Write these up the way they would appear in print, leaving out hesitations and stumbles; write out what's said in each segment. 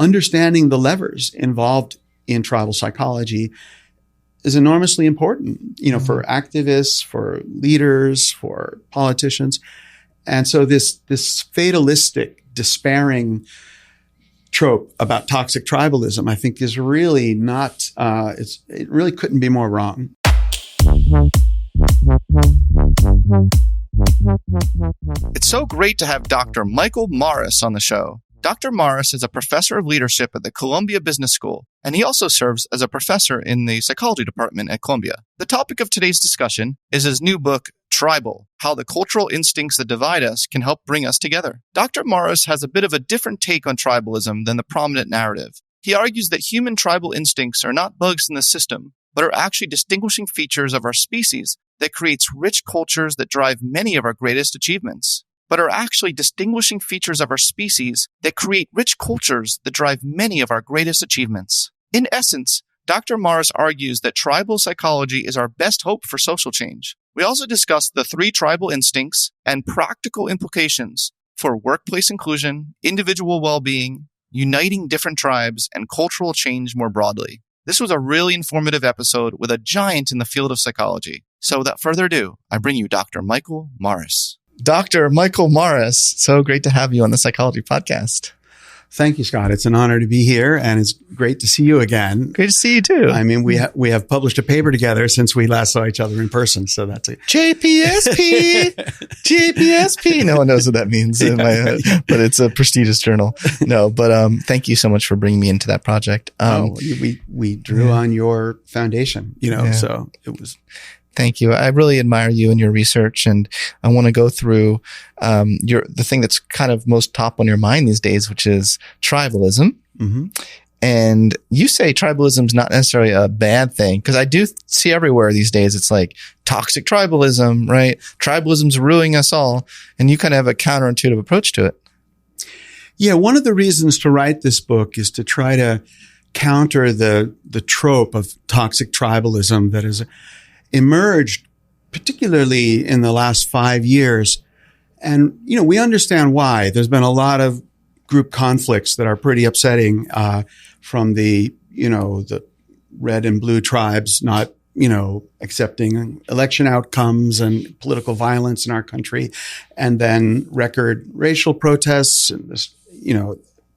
understanding the levers involved in tribal psychology is enormously important, for activists, for leaders, for politicians. And so this fatalistic, despairing trope about toxic tribalism, I think, is really not, it really couldn't be more wrong. It's so great to have Dr. Michael Morris on the show. Dr. Morris is a professor of leadership at the Columbia Business School, and he also serves as a professor in the psychology department at Columbia. The topic of today's discussion is his new book, Tribal: How the Cultural Instincts That Divide Us Can Help Bring Us Together. Dr. Morris has a bit of a different take on tribalism than the prominent narrative. He argues that human tribal instincts are not bugs in the system, but are actually distinguishing features of our species that creates rich cultures that drive many of our greatest achievements. In essence, Dr. Morris argues that tribal psychology is our best hope for social change. We also discuss the 3 tribal instincts and practical implications for workplace inclusion, individual well-being, uniting different tribes, and cultural change more broadly. This was a really informative episode with a giant in the field of psychology. So without further ado, I bring you Dr. Michael Morris. Dr. Michael Morris, so great to have you on the Psychology Podcast. Thank you, Scott. It's an honor to be here, and it's great to see you again. Great to see you too. I mean, we have published a paper together since we last saw each other in person, so that's it. JPSP, JPSP. No one knows what that means in my head, but it's a prestigious journal. No, but thank you so much for bringing me into that project. We drew on your foundation, so it was. Thank you. I really admire you and your research, and I want to go through the thing that's kind of most top on your mind these days, which is tribalism. Mm-hmm. And you say tribalism is not necessarily a bad thing, because I do see everywhere these days it's like toxic tribalism, right? Tribalism's ruining us all, and you kind of have a counterintuitive approach to it. Yeah, one of the reasons to write this book is to try to counter the trope of toxic tribalism that is emerged, particularly in the last 5 years. And, we understand why. There's been a lot of group conflicts that are pretty upsetting, from the red and blue tribes not, accepting election outcomes and political violence in our country, and then record racial protests and this,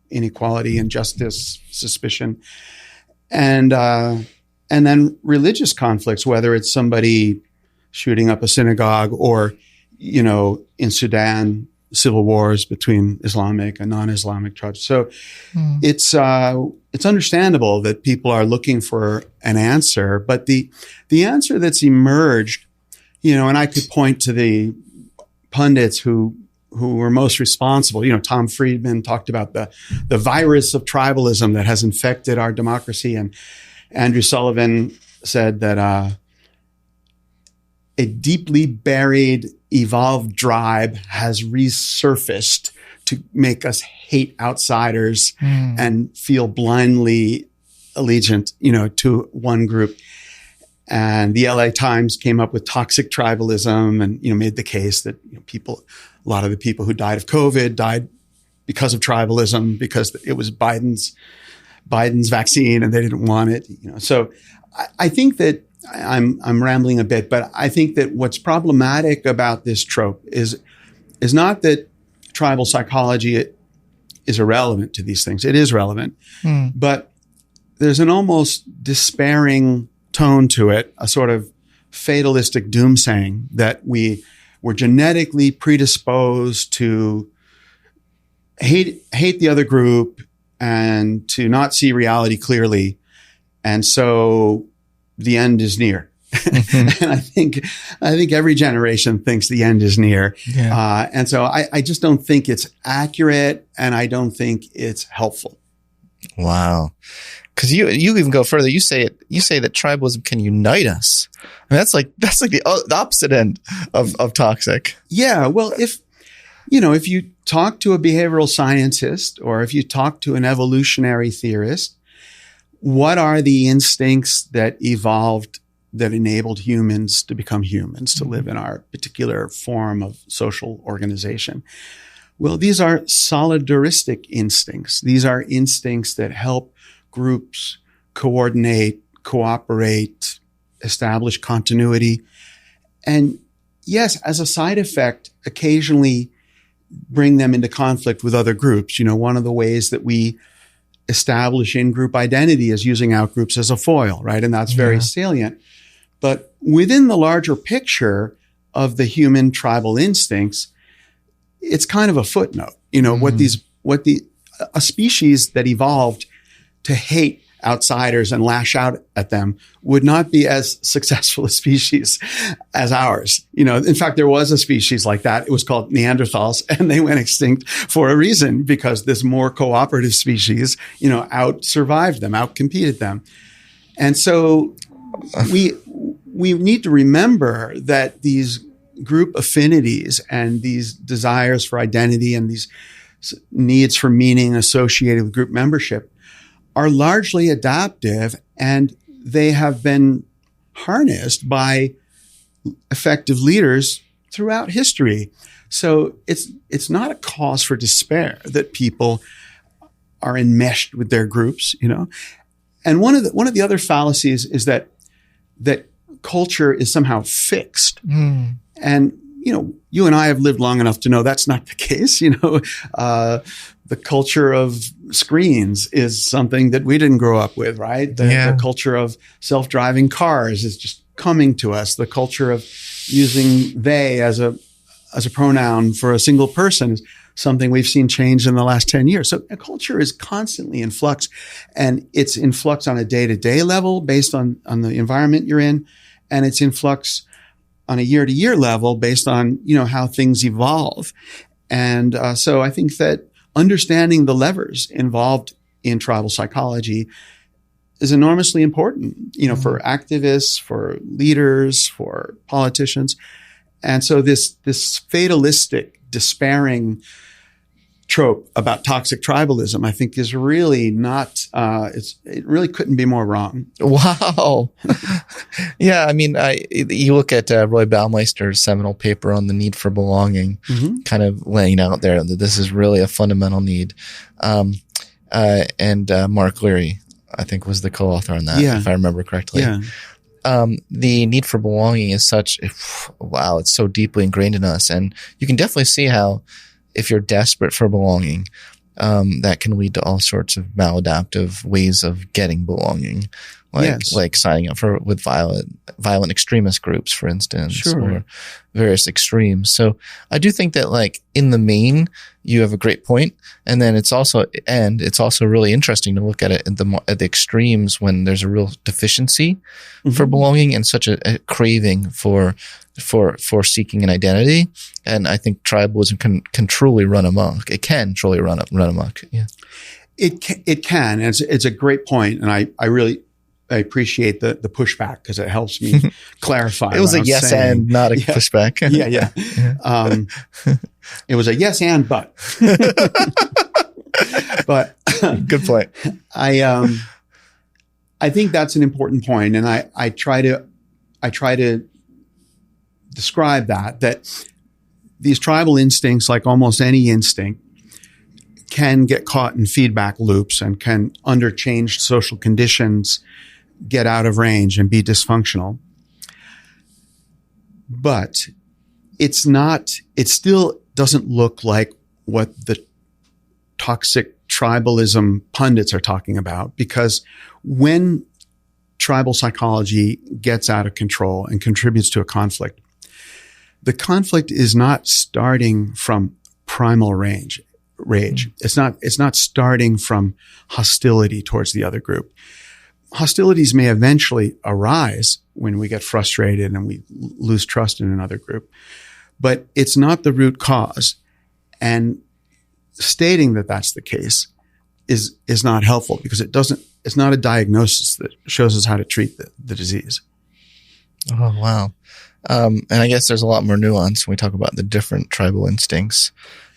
inequality, injustice, suspicion. And then religious conflicts, whether it's somebody shooting up a synagogue or, in Sudan, civil wars between Islamic and non-Islamic tribes. So it's understandable that people are looking for an answer, but the answer that's emerged, and I could point to the pundits who were most responsible. Tom Friedman talked about the virus of tribalism that has infected our democracy, and Andrew Sullivan said that a deeply buried, evolved tribe has resurfaced to make us hate outsiders and feel blindly allegiant, to one group. And the LA Times came up with toxic tribalism and, made the case that a lot of the people who died of COVID died because of tribalism, because it was Biden's vaccine and they didn't want it. So I think that I'm rambling a bit, but I think that what's problematic about this trope is not that tribal psychology is irrelevant to these things. It is relevant, but there's an almost despairing tone to it, a sort of fatalistic doomsaying that we're genetically predisposed to hate the other group and to not see reality clearly. And so the end is near. And I think every generation thinks the end is near. Yeah. And so I just don't think it's accurate, and I don't think it's helpful. Wow. Because you even go further. You say that tribalism can unite us. I mean, that's like the opposite end of toxic. Yeah. Well, if you talk to a behavioral scientist or if you talk to an evolutionary theorist, what are the instincts that evolved that enabled humans to become humans, to live in our particular form of social organization? Well, these are solidaristic instincts. These are instincts that help groups coordinate, cooperate, establish continuity. And yes, as a side effect, occasionally bring them into conflict with other groups. One of the ways that we establish in-group identity is using out-groups as a foil, right? And that's very salient. But within the larger picture of the human tribal instincts, it's kind of a footnote. A species that evolved to hate outsiders and lash out at them would not be as successful a species as ours. In fact, there was a species like that. It was called Neanderthals, and they went extinct for a reason, because this more cooperative species, out-survived them, out-competed them. And so we need to remember that these group affinities and these desires for identity and these needs for meaning associated with group membership are largely adaptive, and they have been harnessed by effective leaders throughout history. So it's not a cause for despair that people are enmeshed with their groups, And one of the other fallacies is that culture is somehow fixed. And you and I have lived long enough to know that's not the case. The culture of screens is something that we didn't grow up with, right? The culture of self-driving cars is just coming to us. The culture of using they as a pronoun for a single person is something we've seen change in the last 10 years. So a culture is constantly in flux, and it's in flux on a day-to-day level based on the environment you're in, and it's in flux on a year-to-year level based on, how things evolve. And so I think that understanding the levers involved in tribal psychology is enormously important, for activists, for leaders, for politicians. And so this fatalistic, despairing trope about toxic tribalism, I think, is really not, it really couldn't be more wrong. Wow. Yeah. I mean, you look at Roy Baumeister's seminal paper on the need for belonging, kind of laying out there that this is really a fundamental need. And Mark Leary, I think, was the co-author on that, if I remember correctly. Yeah. The need for belonging is it's so deeply ingrained in us. And you can definitely see how, if you're desperate for belonging, that can lead to all sorts of maladaptive ways of getting belonging, like signing up with violent extremist groups, for instance, or various extremes. So I do think that, in the main, you have a great point, and then it's also really interesting to look at it at the extremes when there's a real deficiency for belonging and such a craving for seeking an identity. And I think tribalism can truly run amok. It can truly run amok. Yeah. It can. And it's a great point. And I really appreciate the pushback, because it helps me clarify. It was a yes and, not a pushback. Yeah. It was a yes and but. But good point. I think that's an important point, and I try to describe that these tribal instincts, like almost any instinct, can get caught in feedback loops and can, under changed social conditions, get out of range and be dysfunctional. But it still doesn't look like what the toxic tribalism pundits are talking about, because when tribal psychology gets out of control and contributes to a conflict, the conflict is not starting from primal rage. It's not starting from hostility towards the other group. Hostilities may eventually arise when we get frustrated and we lose trust in another group, but it's not the root cause. And stating that that's the case is not helpful, because it's not a diagnosis that shows us how to treat the disease. Oh, wow. And I guess there's a lot more nuance when we talk about the different tribal instincts.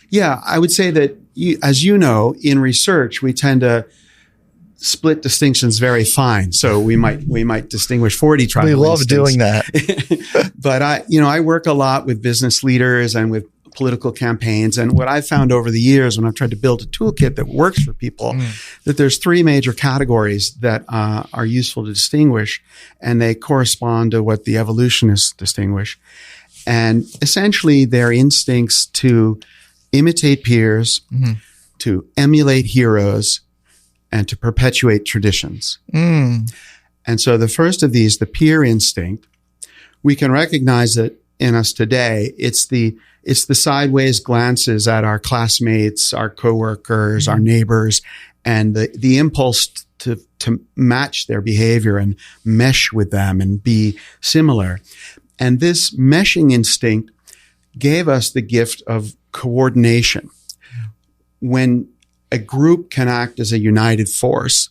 Yeah, I would say that, as you know, in research, we tend to split distinctions very fine. So we might distinguish 40 tribal instincts. We love doing that. But I work a lot with business leaders and with political campaigns. And what I've found over the years when I've tried to build a toolkit that works for people, that there's three major categories that are useful to distinguish, and they correspond to what the evolutionists distinguish. And essentially, they're instincts to imitate peers, to emulate heroes, and to perpetuate traditions. And so the first of these, the peer instinct, we can recognize that in us today, it's the sideways glances at our classmates, our coworkers, our neighbors, and the impulse to match their behavior and mesh with them and be similar. And this meshing instinct gave us the gift of coordination. When a group can act as a united force,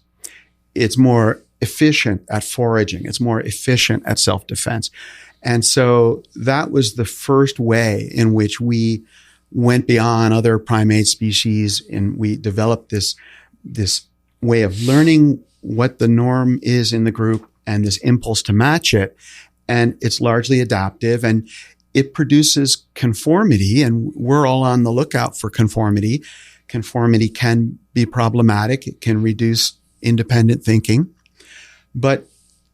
it's more efficient at foraging. It's more efficient at self-defense. And so that was the first way in which we went beyond other primate species, and we developed this way of learning what the norm is in the group and this impulse to match it. And it's largely adaptive, and it produces conformity, and we're all on the lookout for conformity. Conformity can be problematic. It can reduce independent thinking. But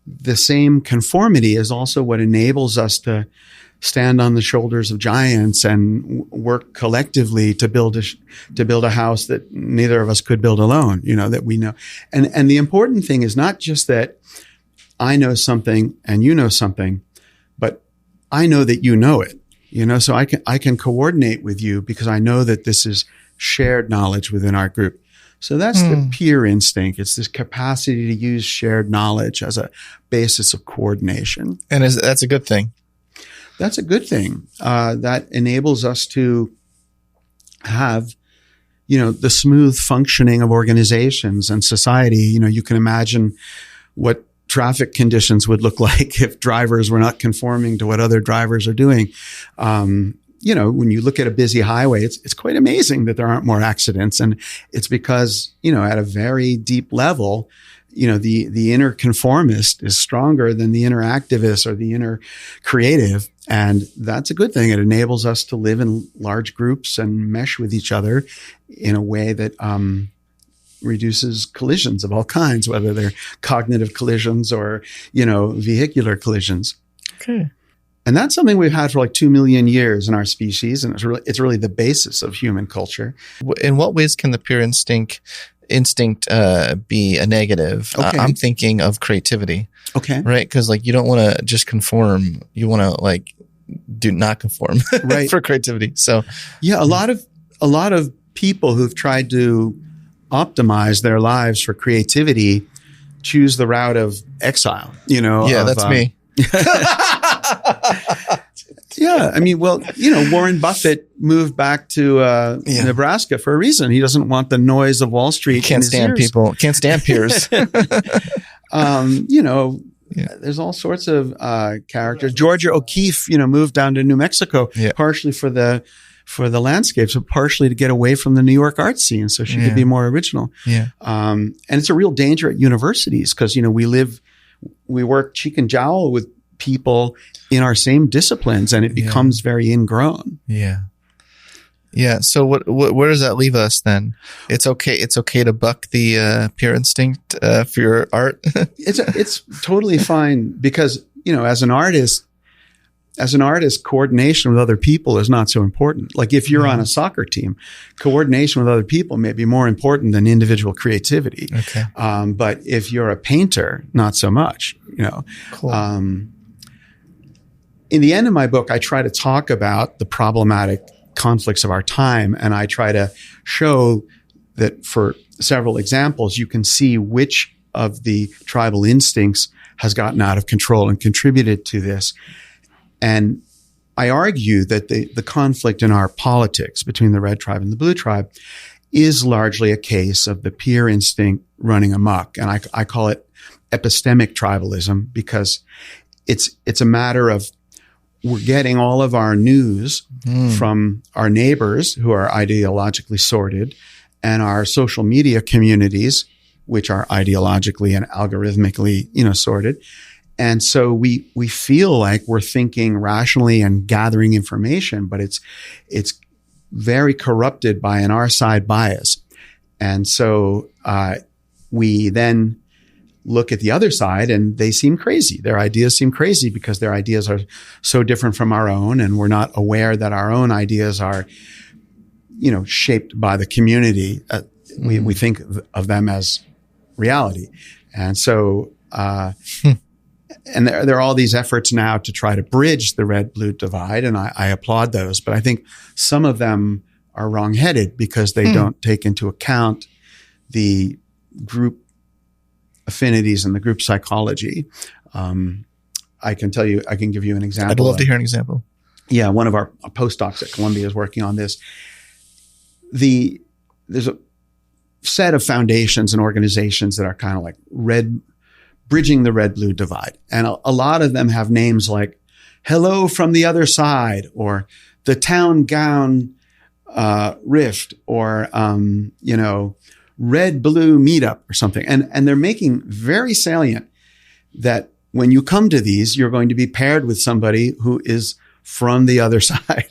the same conformity is also what enables us to stand on the shoulders of giants and work collectively to build a house that neither of us could build alone, that we know. And the important thing is not just that I know something and you know something, but I know that you know it, so I can coordinate with you because I know that this is shared knowledge within our group. So that's the peer instinct. It's this capacity to use shared knowledge as a basis of coordination. And that's a good thing. That's a good thing. That enables us to have, the smooth functioning of organizations and society. You can imagine what traffic conditions would look like if drivers were not conforming to what other drivers are doing. When you look at a busy highway, it's quite amazing that there aren't more accidents. And it's because, at a very deep level, the inner conformist is stronger than the inner activist or the inner creative. And that's a good thing. It enables us to live in large groups and mesh with each other in a way that, reduces collisions of all kinds, whether they're cognitive collisions or, vehicular collisions. Okay. And that's something we've had for like 2 million years in our species. And it's really the basis of human culture. In what ways can the peer instinct be a negative? Okay. I'm thinking of creativity. Okay. Right? Because you don't want to just conform. You want to do not conform right. for creativity. So yeah, a lot of people who've tried to optimize their lives for creativity choose the route of exile, Yeah, that's me. Yeah. I mean, Warren Buffett moved back to Nebraska for a reason. He doesn't want the noise of Wall Street. Can't stand people. Can't stand peers. There's all sorts of characters. Georgia O'Keeffe, moved down to New Mexico partially for the landscapes, but partially to get away from the New York art scene so she could be more original. Yeah. And it's a real danger at universities because, we work cheek and jowl with people in our same disciplines and it becomes very ingrown. Yeah. Yeah. So where does that leave us then? It's okay to buck the peer instinct for your art. It's totally fine because, as an artist, coordination with other people is not so important. Like if you're on a soccer team, coordination with other people may be more important than individual creativity. Okay. But if you're a painter, not so much, Cool. In the end of my book, I try to talk about the problematic conflicts of our time. And I try to show that for several examples, you can see which of the tribal instincts has gotten out of control and contributed to this. And I argue that the conflict in our politics between the red tribe and the blue tribe is largely a case of the peer instinct running amok. And I call it epistemic tribalism because it's a matter of we're getting all of our news from our neighbors who are ideologically sorted and our social media communities, which are ideologically and algorithmically, sorted. And so we feel like we're thinking rationally and gathering information, but it's very corrupted by an our side bias. And so we then look at the other side and they seem crazy. Their ideas seem crazy because their ideas are so different from our own, and we're not aware that our own ideas are, shaped by the community. We think of them as reality. And so, and there are all these efforts now to try to bridge the red-blue divide, and I applaud those. But I think some of them are wrong-headed because they don't take into account the group affinities and the group psychology. I can give you an example. I'd love to hear an example. Yeah, one of our postdocs at Columbia is working on this. There's a set of foundations and organizations that are kind of like bridging the red-blue divide. And a lot of them have names like Hello from the Other Side, or the Town Gown Rift, or, Red Blue Meetup or something. And they're making very salient that when you come to these, you're going to be paired with somebody who is from the other side.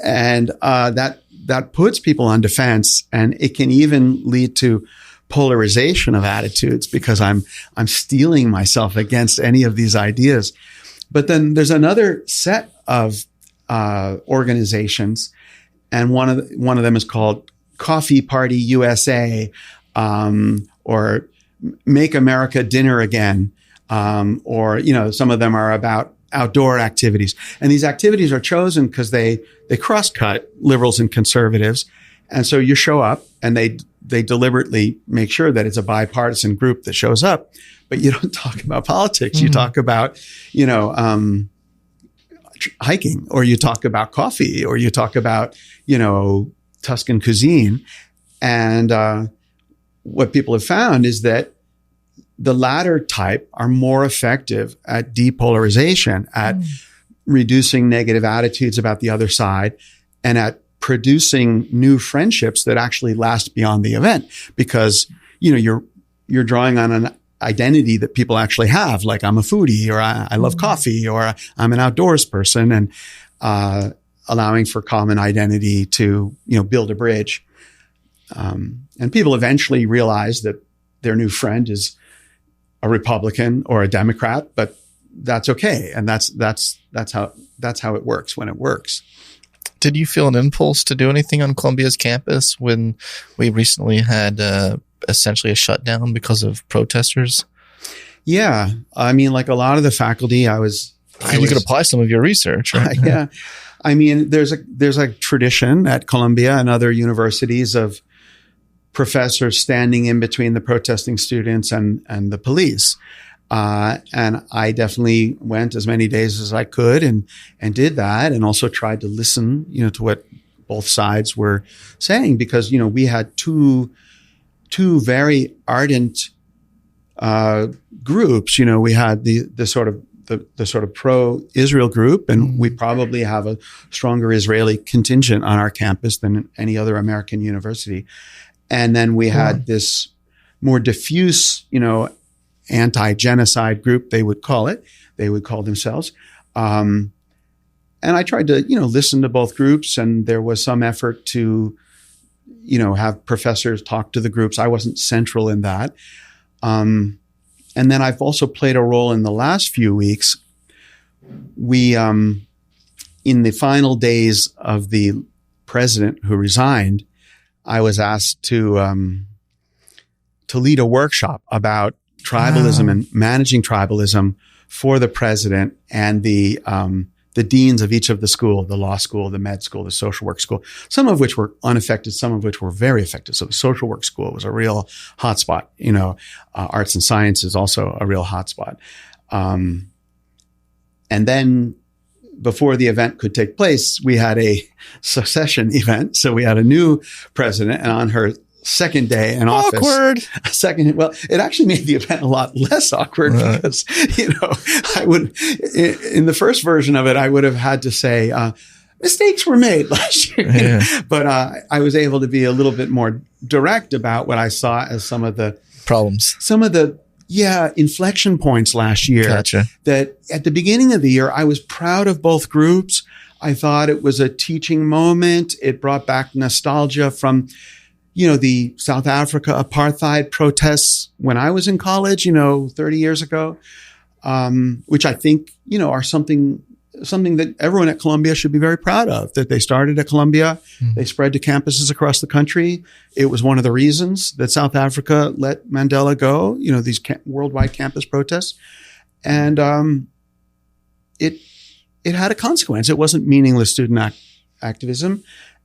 And that puts people on defense, and it can even lead to polarization of attitudes because I'm steeling myself against any of these ideas. But then there's another set of organizations, and one of them is called Coffee Party USA, or Make America Dinner Again, or some of them are about outdoor activities. And these activities are chosen because they cross-cut liberals and conservatives. And so you show up, and they deliberately make sure that it's a bipartisan group that shows up, but you don't talk about politics. You talk about, hiking, or you talk about coffee, or you talk about, Tuscan cuisine. And what people have found is that the latter type are more effective at depolarization, at reducing negative attitudes about the other side, and at producing new friendships that actually last beyond the event, because, you're drawing on an identity that people actually have, like I'm a foodie, or I love coffee, or I'm an outdoors person, and allowing for common identity to, build a bridge. And people eventually realize that their new friend is a Republican or a Democrat, but that's okay. And that's how it works when it works. Did you feel an impulse to do anything on Columbia's campus when we recently had essentially a shutdown because of protesters? Yeah. I mean, like a lot of the faculty, you could apply some of your research, right? Yeah. I mean, there's a tradition at Columbia and other universities of professors standing in between the protesting students and the police. And I definitely went as many days as I could and did that, and also tried to listen, to what both sides were saying, because, we had two very ardent groups. We had the sort of pro-Israel group, and we probably have a stronger Israeli contingent on our campus than any other American university. And then we had this more diffuse, anti-genocide group, they would call themselves. And I tried to, listen to both groups, and there was some effort to, have professors talk to the groups. I wasn't central in that. And then I've also played a role in the last few weeks. We, in the final days of the president who resigned, I was asked to lead a workshop about tribalism and managing tribalism for the president and the deans of each of the school, the law school, the med school, the social work school, some of which were unaffected, some of which were very affected. So the social work school was a real hotspot. Arts and science is also a real hotspot. And then before the event could take place, we had a succession event. So we had a new president, and on her second day in office. Awkward. It actually made the event a lot less awkward because, I would, in the first version of it, I would have had to say, mistakes were made last year. Yeah. But I was able to be a little bit more direct about what I saw as some of the problems, some of the inflection points last year. Gotcha. That at the beginning of the year, I was proud of both groups. I thought it was a teaching moment. It brought back nostalgia from, the South Africa apartheid protests when I was in college, 30 years ago, which I think, are something that everyone at Columbia should be very proud of, that they started at Columbia. They spread to campuses across the country. It was one of the reasons that South Africa let Mandela go, these worldwide campus protests. And it had a consequence. It wasn't meaningless student activism.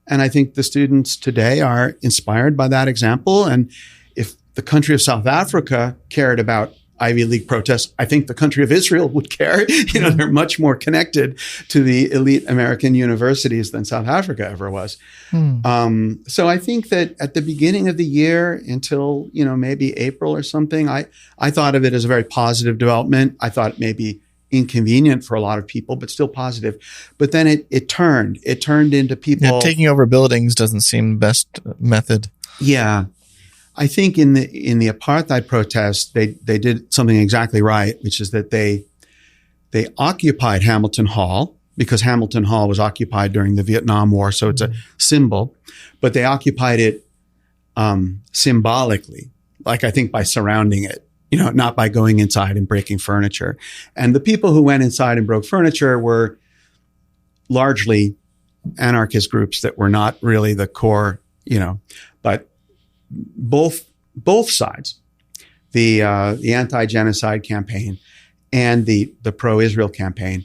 And I think the students today are inspired by that example. And if the country of South Africa cared about Ivy League protests, I think the country of Israel would care. They're much more connected to the elite American universities than South Africa ever was. So I think that at the beginning of the year until, maybe April or something, I thought of it as a very positive development. I thought it may be inconvenient for a lot of people, but still positive. But then it turned into people taking over buildings doesn't seem the best method. Yeah. I think in the apartheid protests, they did something exactly right, which is that they occupied Hamilton Hall because Hamilton Hall was occupied during the Vietnam War. So it's a symbol, but they occupied it, symbolically, like I think by surrounding it. Not by going inside and breaking furniture. And the people who went inside and broke furniture were largely anarchist groups that were not really the core, but both sides, the anti-genocide campaign and the pro-Israel campaign,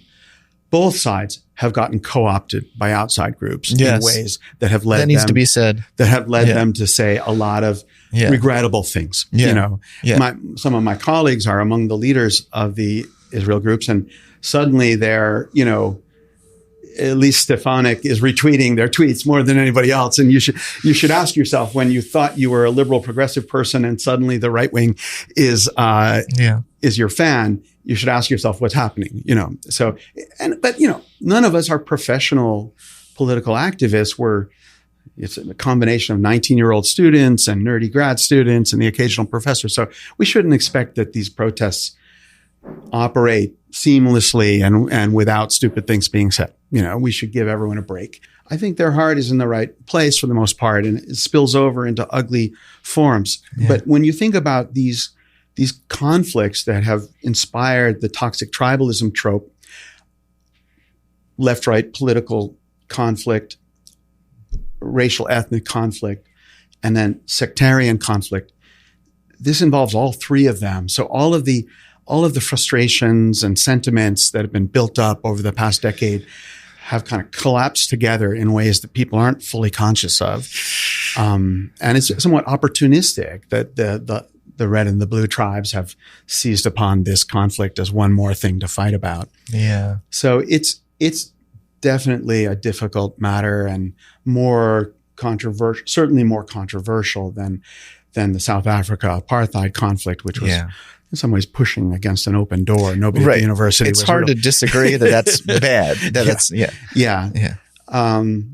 both sides have gotten co-opted by outside groups in ways that have led to be said. That have led them to say a lot of regrettable things. Some of my colleagues are among the leaders of the Israel groups, and suddenly they're, at least Stefanik is retweeting their tweets more than anybody else. And you should ask yourself, when you thought you were a liberal progressive person and suddenly the right wing is your fan, you should ask yourself what's happening, but none of us are professional political activists. It's a combination of 19-year-old students and nerdy grad students and the occasional professor. So we shouldn't expect that these protests operate seamlessly and without stupid things being said. We should give everyone a break. I think their heart is in the right place for the most part, and it spills over into ugly forms. Yeah. But when you think about these conflicts that have inspired the toxic tribalism trope, left-right political conflict, racial ethnic conflict, and then sectarian conflict, this involves all three of them. So all of the frustrations and sentiments that have been built up over the past decade have kind of collapsed together in ways that people aren't fully conscious of. And it's somewhat opportunistic that the red and the blue tribes have seized upon this conflict as one more thing to fight about. Yeah. So it's definitely a difficult matter and certainly more controversial than the South Africa apartheid conflict, which was in some ways pushing against an open door. Nobody at the university was hard to disagree that that's bad.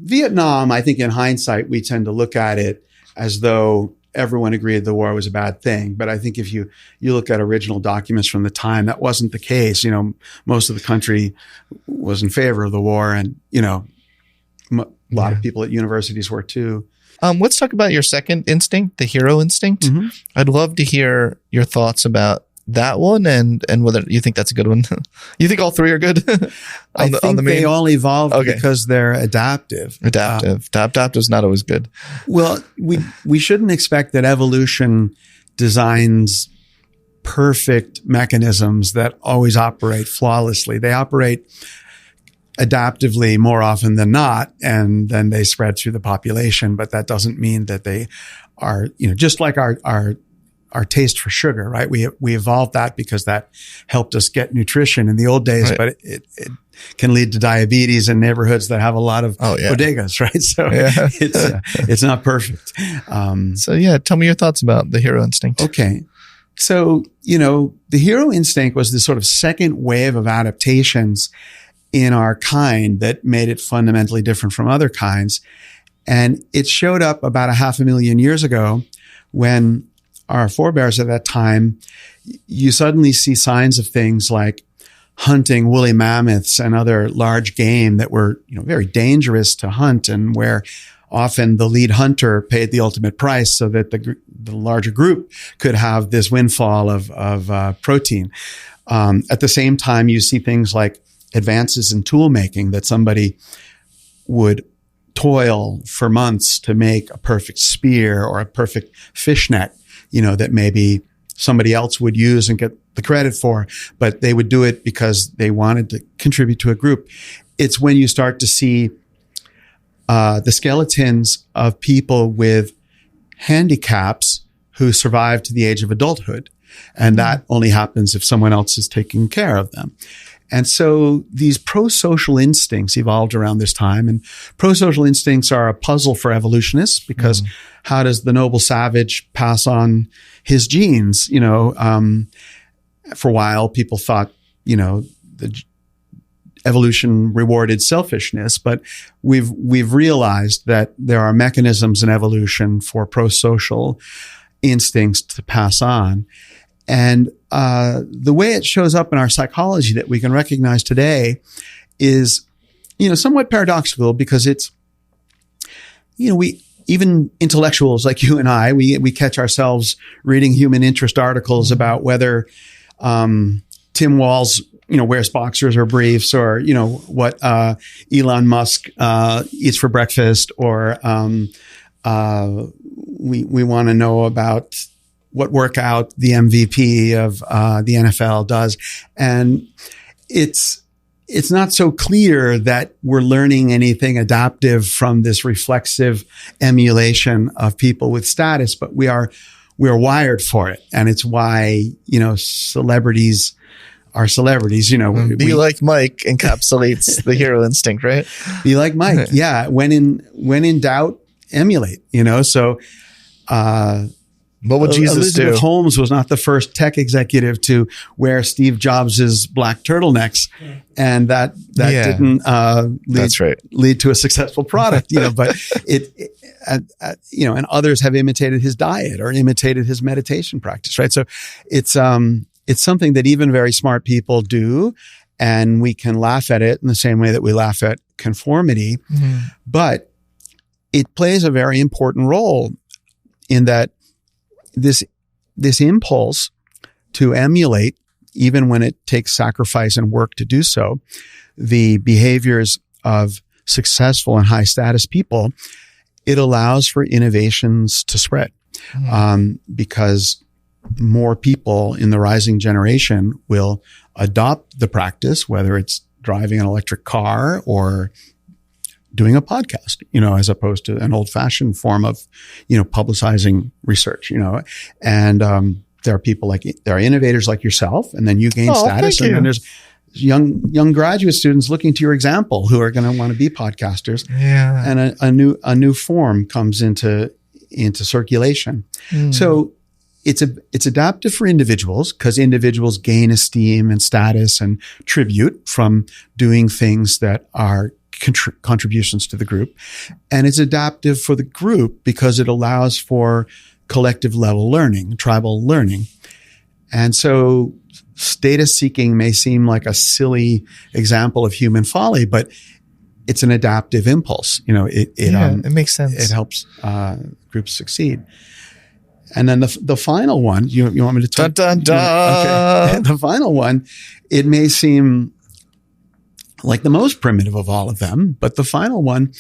Vietnam, I think in hindsight, we tend to look at it as though everyone agreed the war was a bad thing. But I think if you look at original documents from the time, that wasn't the case. Most of the country was in favor of the war, and, a lot of people at universities were too. Let's talk about your second instinct, the hero instinct. Mm-hmm. I'd love to hear your thoughts about that one and whether you think that's a good one. You think all three are good? I think they all evolved because they're adaptive. Adaptive is not always good. Well, we shouldn't expect that evolution designs perfect mechanisms that always operate flawlessly. They operate adaptively more often than not, and then they spread through the population. But that doesn't mean that they are, just like our taste for sugar, right? We evolved that because that helped us get nutrition in the old days, right. But it can lead to diabetes in neighborhoods that have a lot of bodegas, right? So it's not perfect. Tell me your thoughts about the hero instinct. Okay. So, the hero instinct was this sort of second wave of adaptations in our kind that made it fundamentally different from other kinds. And it showed up about 500,000 years ago when our forebears at that time, you suddenly see signs of things like hunting woolly mammoths and other large game that were, very dangerous to hunt, and where often the lead hunter paid the ultimate price so that the larger group could have this windfall of protein. At the same time, you see things like advances in tool making, that somebody would toil for months to make a perfect spear or a perfect fish net, that maybe somebody else would use and get the credit for, but they would do it because they wanted to contribute to a group. It's when you start to see the skeletons of people with handicaps who survive to the age of adulthood. And that only happens if someone else is taking care of them. And so these pro-social instincts evolved around this time. And pro-social instincts are a puzzle for evolutionists, because how does the noble savage pass on his genes? For a while, people thought, the evolution rewarded selfishness, but we've realized that there are mechanisms in evolution for pro-social instincts to pass on. And the way it shows up in our psychology that we can recognize today is, somewhat paradoxical, because it's, we, even intellectuals like you and I, we catch ourselves reading human interest articles about whether Tim Walz, wears boxers or briefs, or, what Elon Musk eats for breakfast, or we want to know about what workout the MVP of the NFL does. And it's not so clear that we're learning anything adaptive from this reflexive emulation of people with status, but we're wired for it. And it's why, celebrities are celebrities. Be like Mike encapsulates the hero instinct, right? Be like Mike. Yeah. When in doubt, emulate, so, what would Jesus Elizabeth do? Holmes was not the first tech executive to wear Steve Jobs's black turtlenecks, and that didn't lead to a successful product. But and others have imitated his diet or imitated his meditation practice, right? So it's something that even very smart people do, and we can laugh at it in the same way that we laugh at conformity, but it plays a very important role in that this impulse to emulate, even when it takes sacrifice and work to do so, the behaviors of successful and high status people, it allows for innovations to spread. Because more people in the rising generation will adopt the practice, whether it's driving an electric car or doing a podcast, as opposed to an old-fashioned form of, publicizing research, and there are innovators like yourself, and then you gain status, and then there's young graduate students looking to your example who are going to want to be podcasters, and a new form comes into circulation. So it's adaptive for individuals, because individuals gain esteem and status and tribute from doing things that are contributions to the group. And it's adaptive for the group because it allows for collective level learning, tribal learning. And so status seeking may seem like a silly example of human folly, but it's an adaptive impulse. It makes sense. It helps groups succeed. And then the final one, you want me to talk? Dun, dun, dun. Okay. The final one, it may seem like the most primitive of all of them, but the final one,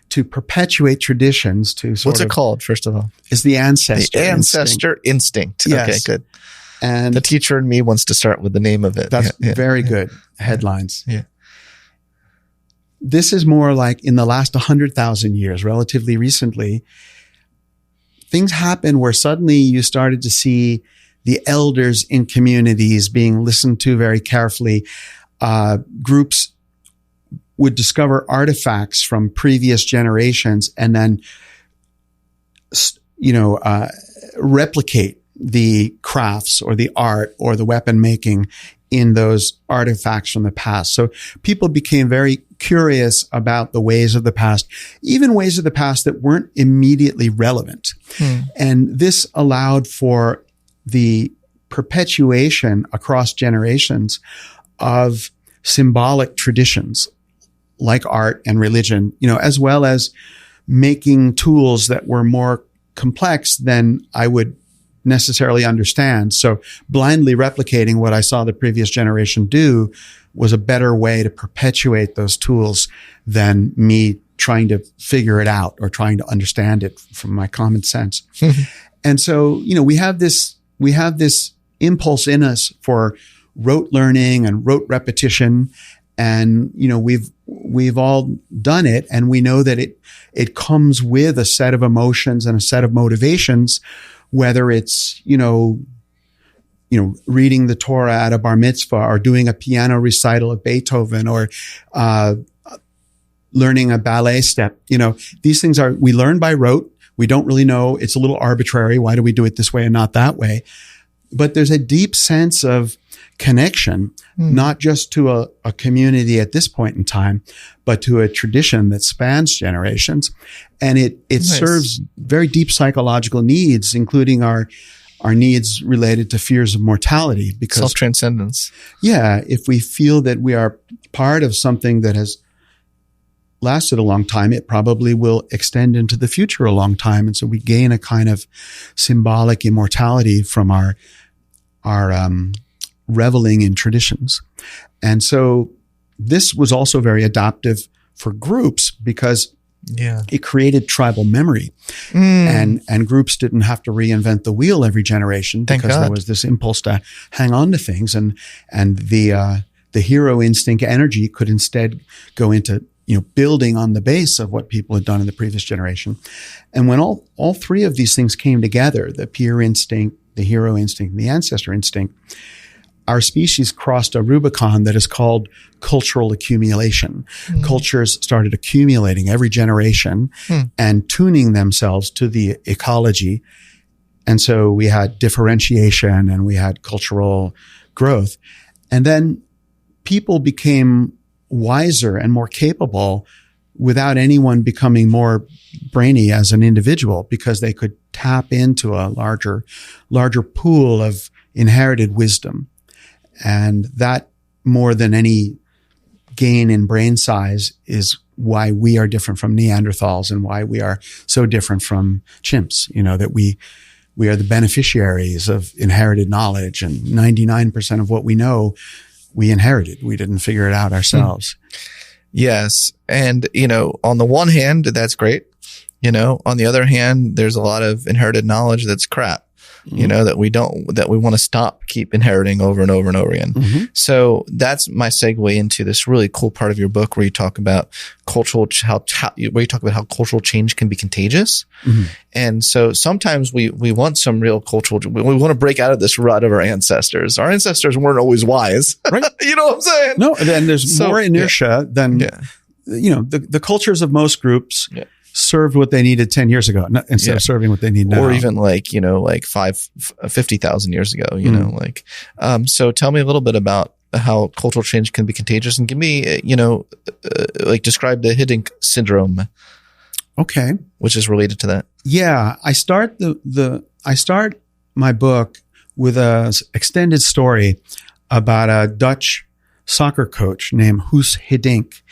to perpetuate traditions, what's it called, first of all? Is the ancestor. The ancestor instinct. Yes. Okay, good. And the teacher in me wants to start with the name of it. That's very good. Headlines. Yeah. This is more like in the last 100,000 years, relatively recently, things happen where suddenly you started to see the elders in communities being listened to very carefully. Groups would discover artifacts from previous generations and then, replicate the crafts or the art or the weapon making in those artifacts from the past. So people became very curious about the ways of the past, even ways of the past that weren't immediately relevant. And this allowed for the perpetuation across generations of symbolic traditions like art and religion, as well as making tools that were more complex than I would necessarily understand. So blindly replicating what I saw the previous generation do was a better way to perpetuate those tools than me trying to figure it out or trying to understand it from my common sense. And so, we have this impulse in us for rote learning and rote repetition. And, we've all done it, and we know that it comes with a set of emotions and a set of motivations, whether it's, reading the Torah at a bar mitzvah, or doing a piano recital of Beethoven, or, learning a ballet step. These things we learn by rote. We don't really know. It's a little arbitrary. Why do we do it this way and not that way? But there's a deep sense of connection, not just to a community at this point in time, but to a tradition that spans generations. And it nice. Serves very deep psychological needs, including our needs related to fears of mortality. Because self-transcendence. Yeah. If we feel that we are part of something that has lasted a long time, it probably will extend into the future a long time. And so we gain a kind of symbolic immortality from our reveling in traditions. And so this was also very adaptive for groups because it created tribal memory. And groups didn't have to reinvent the wheel every generation because there was this impulse to hang on to things, and the hero instinct energy could instead go into building on the base of what people had done in the previous generation. And when all three of these things came together, the peer instinct, the hero instinct, and the ancestor instinct, our species crossed a Rubicon that is called cultural accumulation. Cultures started accumulating every generation and tuning themselves to the ecology. And so we had differentiation and we had cultural growth. And then people became wiser and more capable without anyone becoming more brainy as an individual, because they could tap into a larger pool of inherited wisdom. And that, more than any gain in brain size, is why we are different from Neanderthals and why we are so different from chimps, that we are the beneficiaries of inherited knowledge, and 99% of what we know, we inherited. We didn't figure it out ourselves. Yes. And, on the one hand, that's great. On the other hand, there's a lot of inherited knowledge that's crap, that we want to keep inheriting over and over and over again. So that's my segue into this really cool part of your book where you talk about how cultural change can be contagious. And so sometimes we want some real we want to break out of this rut of our ancestors. Our ancestors weren't always wise. Right. You know what I'm saying? No, and there's more inertia than, the cultures of most groups served what they needed 10 years ago instead of serving what they need now. Or even 50,000 years ago, so tell me a little bit about how cultural change can be contagious, and give me, describe the Hiddink syndrome. Okay. Which is related to that. Yeah. I start my book with an extended story about a Dutch soccer coach named Guus Hiddink.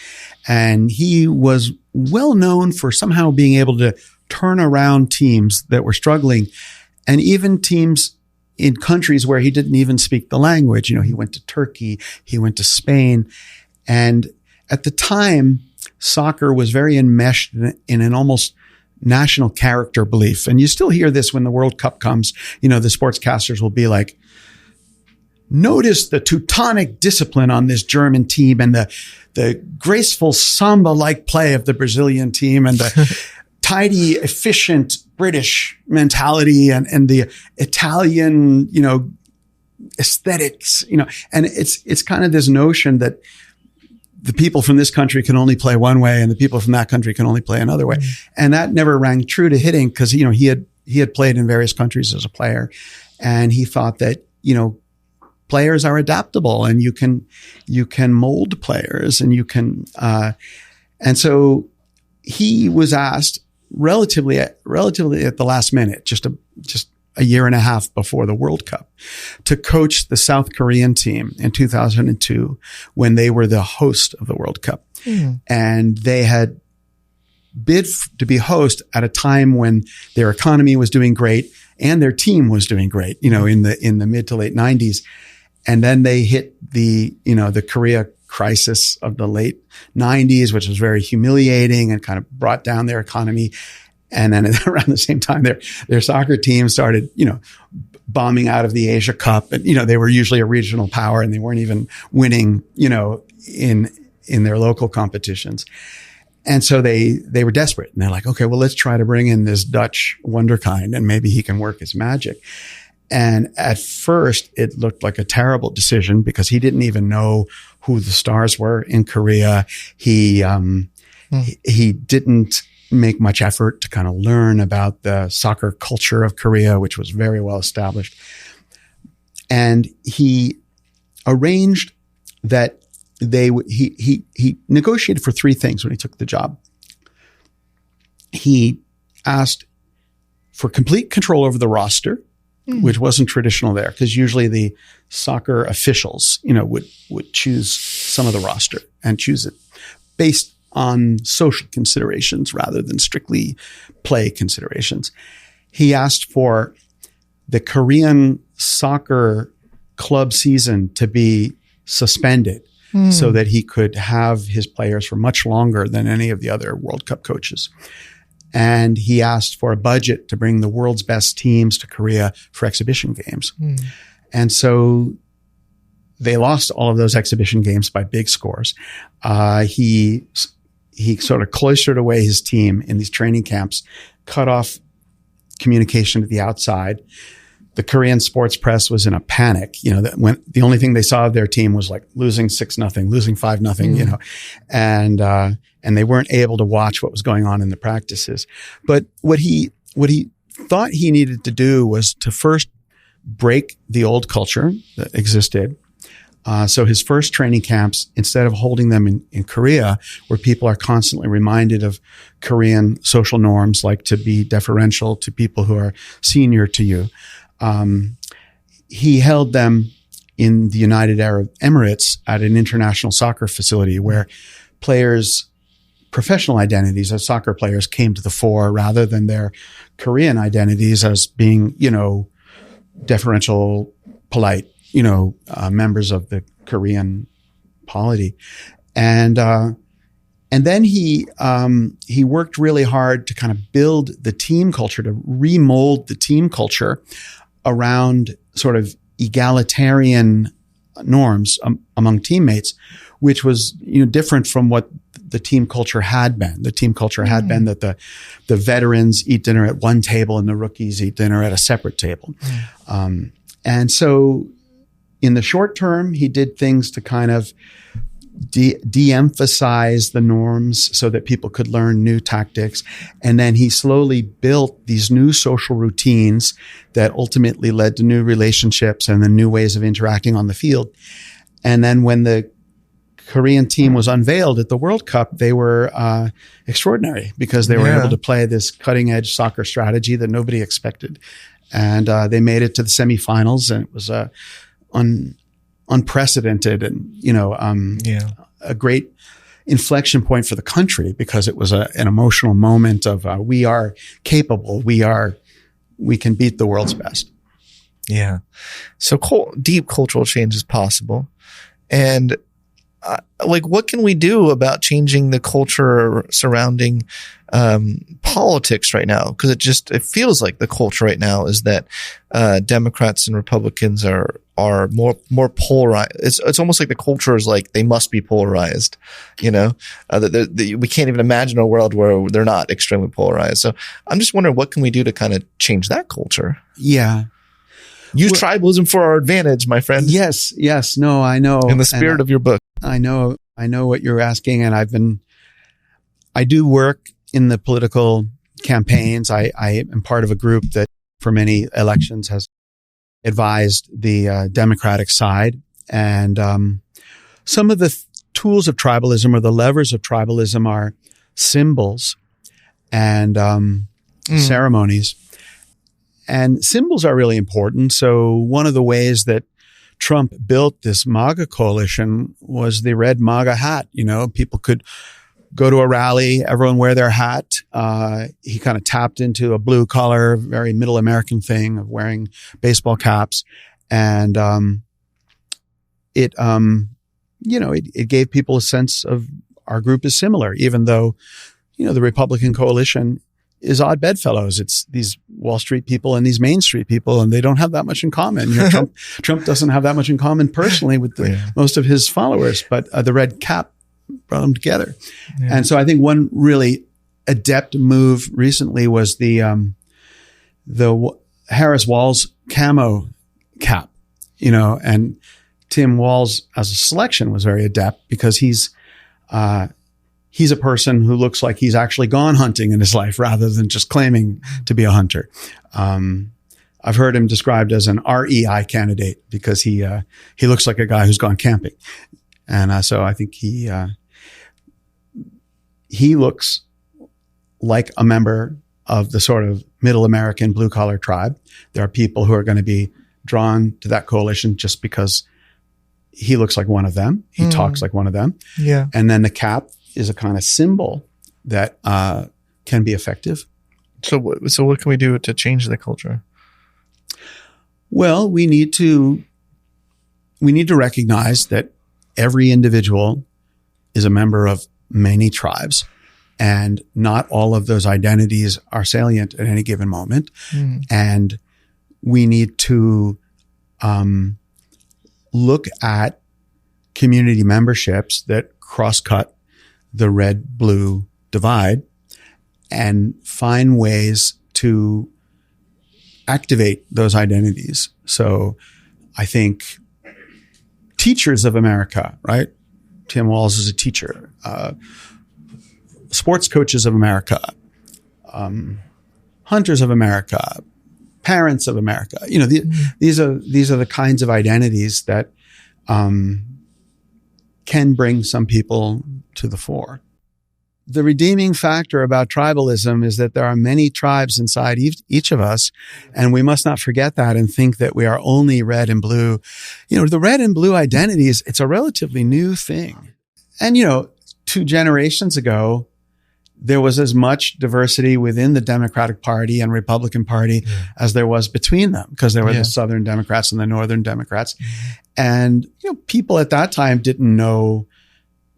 And he was well known for somehow being able to turn around teams that were struggling, and even teams in countries where he didn't even speak the language. He went to Turkey, he went to Spain. And at the time, soccer was very enmeshed in an almost national character belief. And you still hear this when the World Cup comes. The sportscasters will be like, notice the Teutonic discipline on this German team, and the graceful samba-like play of the Brazilian team, and the tidy, efficient British mentality, and the Italian, aesthetics, and it's kind of this notion that the people from this country can only play one way and the people from that country can only play another way. And that never rang true to Hiddink, because, he had played in various countries as a player, and he thought that, players are adaptable, and you can mold players, and you can, and so he was asked relatively at the last minute, just a year and a half before the World Cup to coach the South Korean team in 2002 when they were the host of the World Cup. And they had bid to be host at a time when their economy was doing great and their team was doing great, in the mid to late 90s. And then they hit the Korea crisis of the late 90s, which was very humiliating and kind of brought down their economy. And then around the same time, their soccer team started, bombing out of the Asia Cup. And, they were usually a regional power and they weren't even winning, in their local competitions. And so they were desperate and they're like, okay, well, let's try to bring in this Dutch wonderkind and maybe he can work his magic. And at first it looked like a terrible decision because he didn't even know who the stars were in Korea. He didn't make much effort to kind of learn about the soccer culture of Korea, which was very well established. And he arranged that he negotiated for three things when he took the job. He asked for complete control over the roster, which wasn't traditional there because usually the soccer officials, would choose some of the roster and choose it based on social considerations rather than strictly play considerations. He asked for the Korean soccer club season to be suspended so that he could have his players for much longer than any of the other World Cup coaches. And he asked for a budget to bring the world's best teams to Korea for exhibition games. And so they lost all of those exhibition games by big scores. He sort of cloistered away his team in these training camps, cut off communication to the outside. The Korean sports press was in a panic, that when the only thing they saw of their team was like losing 6-0, losing 5-0, and they weren't able to watch what was going on in the practices. But what he thought he needed to do was to first break the old culture that existed. So his first training camps, instead of holding them in Korea, where people are constantly reminded of Korean social norms, like to be deferential to people who are senior to you, he held them in the United Arab Emirates at an international soccer facility where players' professional identities as soccer players came to the fore rather than their Korean identities as being, deferential, polite, members of the Korean polity. And then he worked really hard to kind of build the team culture, to remold the team culture around sort of egalitarian norms among teammates, which was, different from what the team culture had been. The team culture had been that the veterans eat dinner at one table and the rookies eat dinner at a separate table. And so in the short term, he did things to kind of de-emphasize the norms so that people could learn new tactics. And then he slowly built these new social routines that ultimately led to new relationships and the new ways of interacting on the field. And then when the Korean team was unveiled at the World Cup, they were extraordinary because they were able to play this cutting edge soccer strategy that nobody expected. And they made it to the semifinals, and it was unprecedented and, a great inflection point for the country because it was an emotional moment of we are capable. We can beat the world's best. Yeah. So deep cultural change is possible. And what can we do about changing the culture surrounding politics right now? Because it feels like the culture right now is that Democrats and Republicans are more polarized. It's almost like the culture is like they must be polarized. We can't even imagine a world where they're not extremely polarized. So I'm just wondering, what can we do to kind of change that culture? Yeah. Use tribalism for our advantage, my friend. Yes. No, I know. In the spirit of your book. I know what you're asking. And I do work in the political campaigns. I am part of a group that for many elections has advised the Democratic side. And some of the tools of tribalism or the levers of tribalism are symbols and ceremonies. And symbols are really important. So one of the ways that Trump built this MAGA coalition was the red MAGA hat. People could go to a rally, everyone wear their hat. He kind of tapped into a blue collar, very middle American thing of wearing baseball caps. And it gave people a sense of our group is similar, even though, the Republican coalition is odd bedfellows. It's these Wall Street people and these Main Street people, and they don't have that much in common. Trump doesn't have that much in common personally with most of his followers, but the red cap brought them together. Yeah. And so I think one really adept move recently was the Harris Walls camo cap, and Tim Walz as a selection was very adept because he's a person who looks like he's actually gone hunting in his life rather than just claiming to be a hunter. I've heard him described as an REI candidate because he looks like a guy who's gone camping. And so I think he looks like a member of the sort of middle American blue collar tribe. There are people who are going to be drawn to that coalition just because he looks like one of them. He talks like one of them. Yeah. And then the cap is a kind of symbol that can be effective. So what can we do to change the culture? Well, we need to recognize that every individual is a member of many tribes, and not all of those identities are salient at any given moment. And we need to look at community memberships that cross-cut the red-blue divide and find ways to activate those identities. So I think teachers of America, right? Tim Walz is a teacher. Sports coaches of America, hunters of America, parents of America. These are the kinds of identities that can bring some people to the fore. The redeeming factor about tribalism is that there are many tribes inside each of us, and we must not forget that and think that we are only red and blue. The red and blue identities, it's a relatively new thing. And, 2 generations ago, there was as much diversity within the Democratic Party and Republican Party as there was between them, because there were the Southern Democrats and the Northern Democrats. And, people at that time didn't know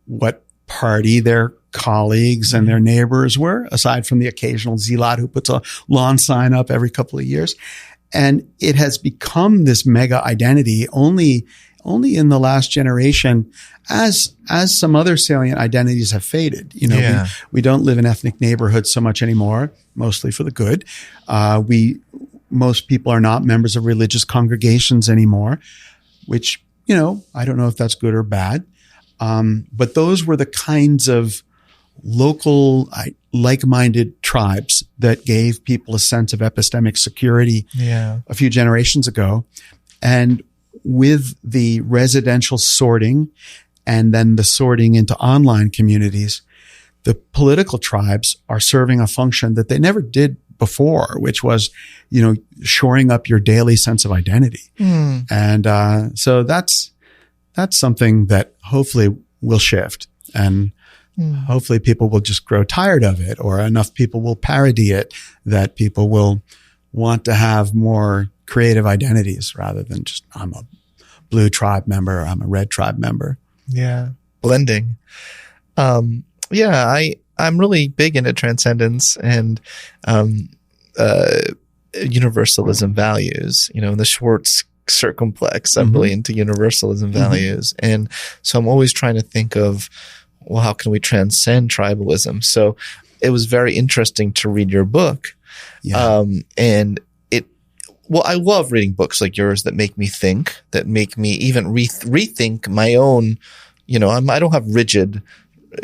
what party their colleagues and their neighbors were, aside from the occasional zealot who puts a lawn sign up every couple of years. And it has become this mega identity only in the last generation as some other salient identities have faded. We don't live in ethnic neighborhoods so much anymore, mostly for the good. Most people are not members of religious congregations anymore, which, I don't know if that's good or bad. But those were the kinds of local, like-minded tribes that gave people a sense of epistemic security a few generations ago. And with the residential sorting and then the sorting into online communities, the political tribes are serving a function that they never did before, which was, shoring up your daily sense of identity. And so that's something that hopefully will shift, and hopefully people will just grow tired of it, or enough people will parody it that people will want to have more creative identities rather than just, I'm a blue tribe member, or I'm a red tribe member. Yeah. Blending. I'm really big into transcendence and universalism values, the Schwartz circumplex. I'm really into universalism values. And so I'm always trying to think of, well, how can we transcend tribalism? So it was very interesting to read your book. I love reading books like yours that make me think, that make me even rethink my own, I don't have rigid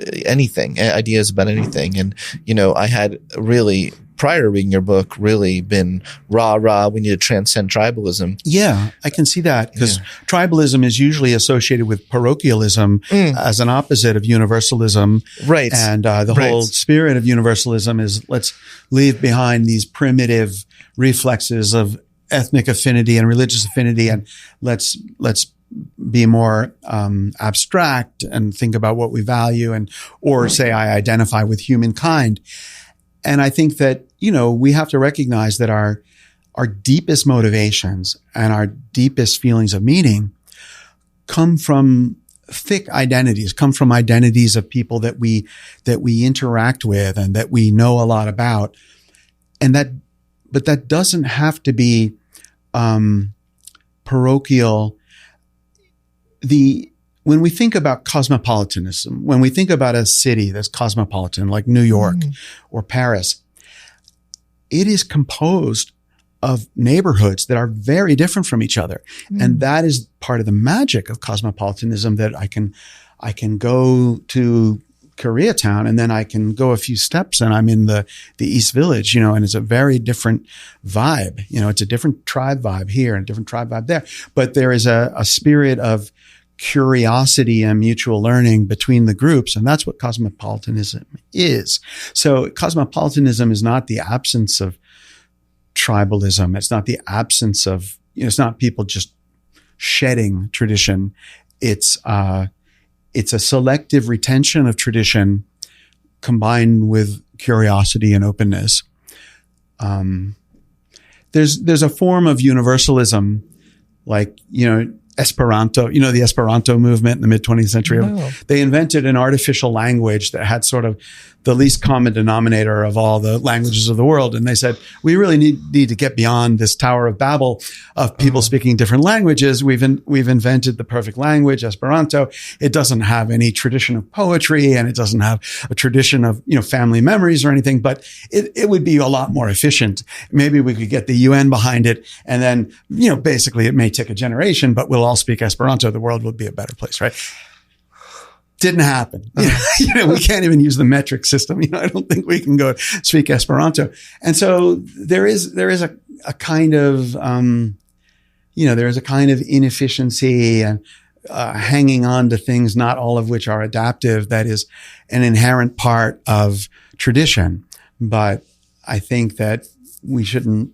ideas about anything. And, I had really prior to reading your book, really been rah, we need to transcend tribalism. Yeah, I can see that, because tribalism is usually associated with parochialism as an opposite of universalism. Right. And the whole spirit of universalism is, let's leave behind these primitive reflexes of ethnic affinity and religious affinity, and let's be more abstract and think about what we value, or say I identify with humankind. And I think that, we have to recognize that our deepest motivations and our deepest feelings of meaning come from thick identities, come from identities of people that we interact with and that we know a lot about. But that doesn't have to be parochial. When we think about cosmopolitanism, when we think about a city that's cosmopolitan, like New York or Paris, it is composed of neighborhoods that are very different from each other. And that is part of the magic of cosmopolitanism, that I can go to Koreatown and then I can go a few steps and I'm in the East Village, and it's a very different vibe. It's a different tribe vibe here and a different tribe vibe there. But there is a spirit of curiosity and mutual learning between the groups. And that's what cosmopolitanism is. So cosmopolitanism is not the absence of tribalism. It's not the absence of, it's not people just shedding tradition. It's a selective retention of tradition combined with curiosity and openness. There's a form of universalism, like, Esperanto, the Esperanto movement in the mid-20th century. No. They invented an artificial language that had sort of the least common denominator of all the languages of the world. And they said, we really need to get beyond this Tower of Babel of people speaking different languages. We've invented the perfect language, Esperanto. It doesn't have any tradition of poetry, and it doesn't have a tradition of, family memories or anything, but it would be a lot more efficient. Maybe we could get the UN behind it, and then, basically it may take a generation, but we'll all speak Esperanto. The world would be a better place, right? Didn't happen. We can't even use the metric system. I don't think we can go speak Esperanto. And so there is a kind of, there is a kind of inefficiency and hanging on to things, not all of which are adaptive. That is an inherent part of tradition. But I think that we shouldn't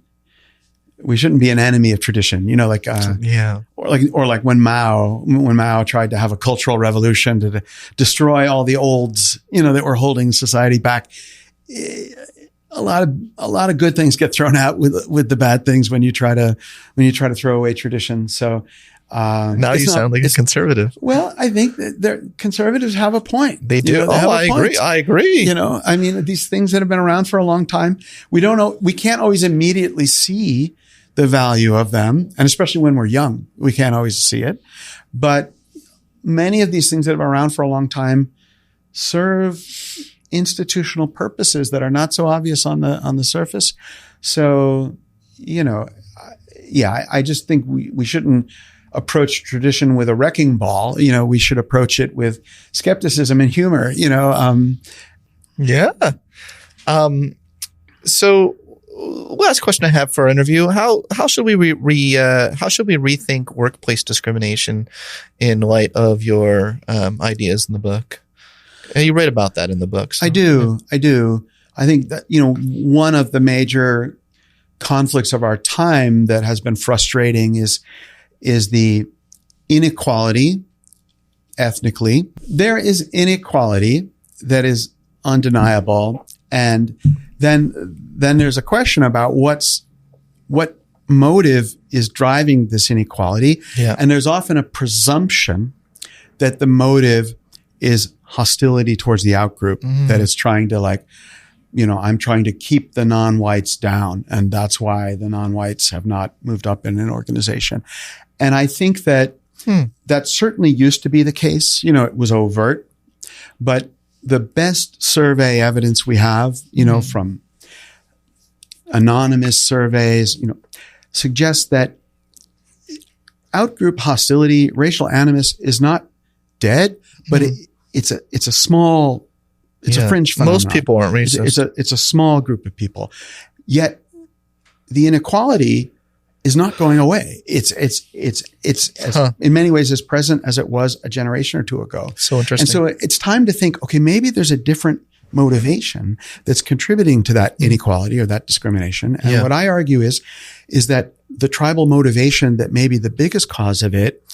be an enemy of tradition, or like when Mao tried to have a cultural revolution to destroy all the olds, that were holding society back. A lot of good things get thrown out with the bad things when you try to throw away tradition. So, now you sound like a conservative. Well, I think that conservatives have a point. They do. I agree. These things that have been around for a long time, we can't always immediately see the value of them. And especially when we're young, we can't always see it. But many of these things that have been around for a long time serve institutional purposes that are not so obvious on the surface. So, I just think we shouldn't approach tradition with a wrecking ball. We should approach it with skepticism and humor, So last question I have for our interview: How should we rethink workplace discrimination in light of your ideas in the book? And you write about that in the book. So. I do. I think that one of the major conflicts of our time that has been frustrating is the inequality ethnically. There is inequality that is undeniable, and then there's a question about what motive is driving this inequality. Yeah. And there's often a presumption that the motive is hostility towards the outgroup, that it's trying to I'm trying to keep the non-whites down. And that's why the non-whites have not moved up in an organization. And I think that that certainly used to be the case. It was overt, but the best survey evidence we have, from anonymous surveys, suggests that outgroup hostility, racial animus is not dead, but it's a small It's a fringe phenomenon. Most people aren't racist. It's a small group of people. Yet the inequality is not going away. It's in many ways as present as it was a generation or two ago. So interesting. And so it's time to think, okay, maybe there's a different motivation that's contributing to that inequality or that discrimination. And what I argue is that the tribal motivation that may be the biggest cause of it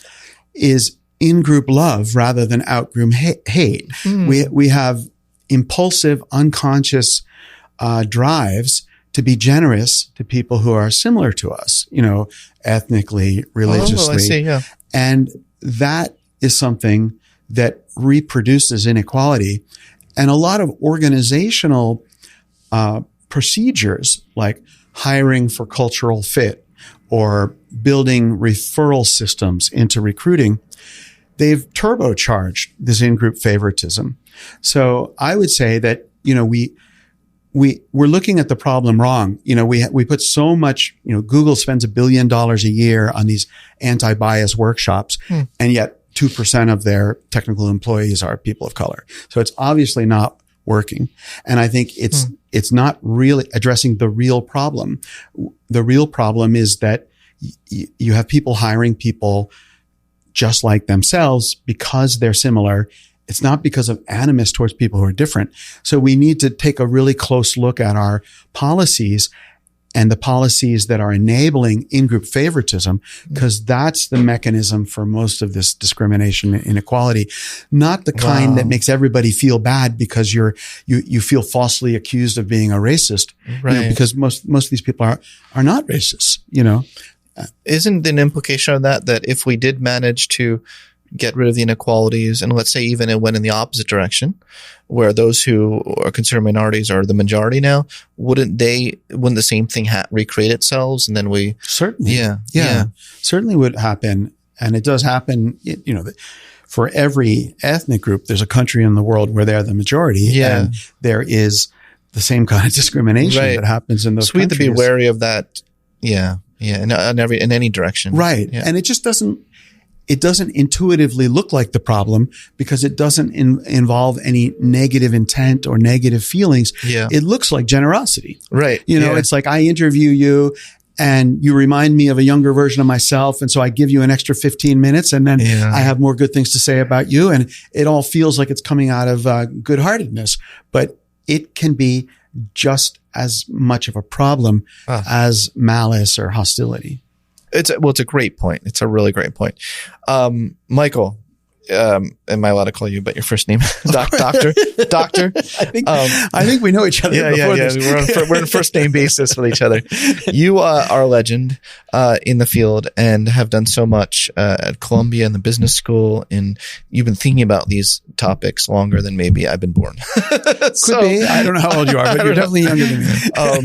is in-group love rather than out-group hate. We have impulsive, unconscious drives to be generous to people who are similar to us, ethnically, religiously. I see, yeah. And that is something that reproduces inequality. And a lot of organizational procedures like hiring for cultural fit or building referral systems into recruiting, they've turbocharged this in-group favoritism. So I would say that, we're looking at the problem wrong. We put so much, Google spends $1 billion a year on these anti-bias workshops, and yet 2% of their technical employees are people of color. So it's obviously not working. And I think it's not really addressing the real problem. The real problem is that you have people hiring people just like themselves because they're similar. It's not because of animus towards people who are different. So we need to take a really close look at our policies and the policies that are enabling in-group favoritism, because that's the mechanism for most of this discrimination and inequality, not the kind that makes everybody feel bad because you feel falsely accused of being a racist, right? Because most of these people are not racists, Isn't an implication of that if we did manage to get rid of the inequalities, and let's say even it went in the opposite direction, where those who are considered minorities are the majority now, wouldn't the same thing recreate itself? And then we certainly, certainly would happen, and it does happen. For every ethnic group, there's a country in the world where they're the majority, and there is the same kind of discrimination that happens in those. So we have countries. to be wary of that. In any direction, right? Yeah. And it just doesn't intuitively look like the problem because it doesn't involve any negative intent or negative feelings. Yeah. It looks like generosity. Right. It's like I interview you and you remind me of a younger version of myself. And so I give you an extra 15 minutes and then I have more good things to say about you. And it all feels like it's coming out of good-heartedness, but it can be just as much of a problem as malice or hostility. It's a great point. It's a really great point. Michael, am I allowed to call you by your first name? Doctor? I think we know each other. Yeah. We're on first name basis with each other. You are a legend in the field and have done so much at Columbia and the business school. And you've been thinking about these topics longer than maybe I've been born. Could be. I don't know how old you are, but you're definitely younger than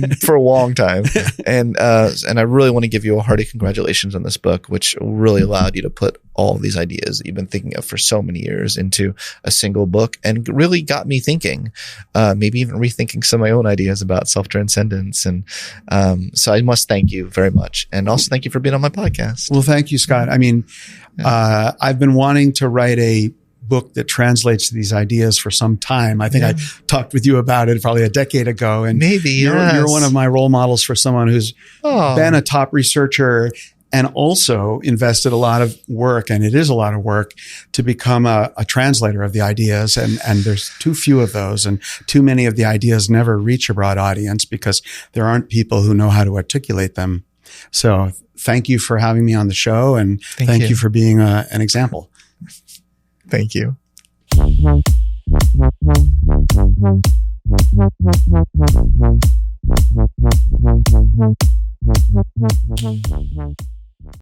me. For a long time. And I really want to give you a hearty congratulations on this book, which really allowed you to put all of these ideas that you've been thinking of for so many years into a single book, and really got me thinking, maybe even rethinking some of my own ideas about self-transcendence. And so I must thank you very much. And also thank you for being on my podcast. Well, thank you, Scott. I mean, I've been wanting to write a book that translates these ideas for some time. I think I talked with you about it probably a decade ago. And maybe you're one of my role models for someone who's been a top researcher and also invested a lot of work, and it is a lot of work, to become a translator of the ideas. And there's too few of those, and too many of the ideas never reach a broad audience because there aren't people who know how to articulate them. So thank you for having me on the show, and thank you for being an example. Thank you.